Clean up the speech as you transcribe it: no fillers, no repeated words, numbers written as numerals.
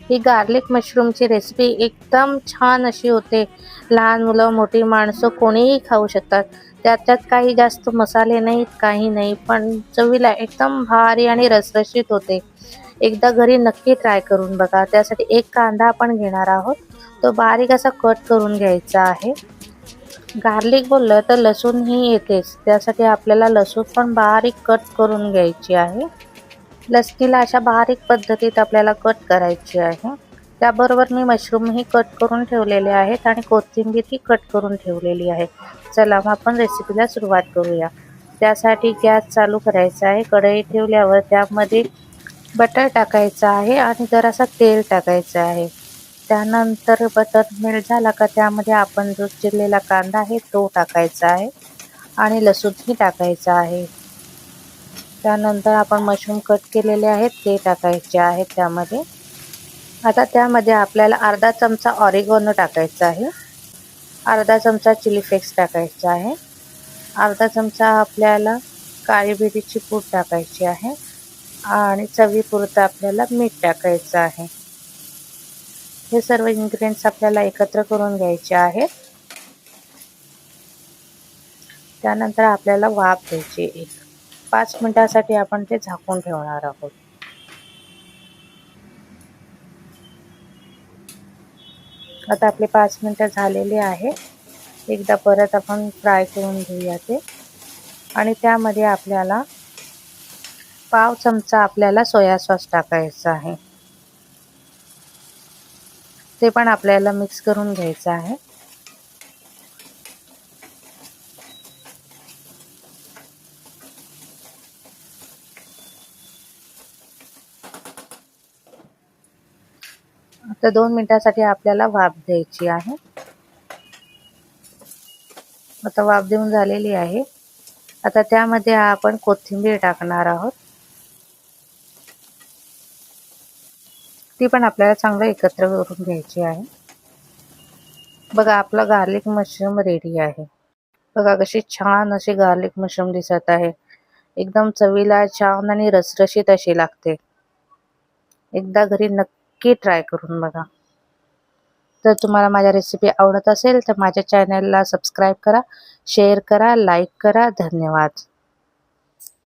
ही garlic मशरूमची recipe एकदम छान अशी होते. लहान मुलं, मोठी माणसं कोणीही खाऊ शकतात. त्याच्यात काही जास्त मसाले नाहीत, काही नाही, पण चवीला एकदम भारी आणि रसरशीत होते. एकदा घरी नक्की ट्राय करून बघा. त्यासाठी एक कांदा आपण घेणार आहोत. तो बारीक असा कट करून घ्यायचा आहे. गार्लिक बोललं तर लसूणही येतेच. त्यासाठी आपल्याला लसूण पण बारीक कट करून घ्यायची आहे. लसणीला अशा बारीक पद्धतीत आपल्याला कट करायची आहे. त्याबरोबर मी मशरूमही कट करून ठेवलेले आहेत आणि कोथिंबीरही कट करून ठेवलेली आहे. चला मग आपण रेसिपीला सुरुवात करूया. त्यासाठी गॅस चालू करायचा आहे. कढई ठेवल्यावर त्यामध्ये बटर टाकायचा आहे आणि जरासा तेल टाकायचं आहे. त्यानंतर बटर मेल्ट झाला का त्यामध्ये आपण जो चिरलेला कांदा आहे तो टाकायचा आहे आणि लसूणही टाकायचा आहे. त्यानंतर आपण मशरूम कट केलेले आहेत ते टाकायचे आहेत त्यामध्ये. आता त्यामध्ये आपल्याला अर्धा चमचा ऑरिगॅनो टाकायचा आहे. अर्धा चमचा चिली फ्लेक्स टाकायचा आहे. अर्धा चमचा आपल्याला काळी मिरीची पूड टाकायची आहे आणि चवीपुरतं आपल्याला मीठ टाकायचं आहे. हे सर्व इन्ग्रेडियंट्स आपल्याला एकत्र करून घ्यायचे आहेत. त्यानंतर आपल्याला वाफ द्यायची. 5 मिनिटासाठी आपण ते झाकून ठेवणार आहोत. आता आपले 5 मिनिटं झालेले आहे. एकदा परत आपण फ्राय करून घेऊया ते. आणि त्यामध्ये आपल्याला पाव चमचा आपल्याला सोया सॉस टाकायचा आहे. ते पण आपल्याला मिक्स करून घ्यायचं आहे. आता 2 मिनिटासाठी आपल्याला वाफ द्यायची आहे. आता वाफ देऊन झालेली आहे. आता त्यामध्ये आपण कोथिंबीर टाकणार आहोत. ती पण आपल्याला चांगलं एकत्र करून घ्यायची आहे. बघा आपला गार्लिक मशरूम रेडी आहे. बघा कशी छान अशी गार्लिक मशरूम दिसत आहे. एकदम चवीला छान आणि रसरशीत अशी लागते. एकदा घरी नक्की ट्राय करून बघा. जर तुम्हाला माझ्या रेसिपी आवडत असेल तर माझ्या चॅनलला सबस्क्राईब करा, शेअर करा, लाईक करा. धन्यवाद.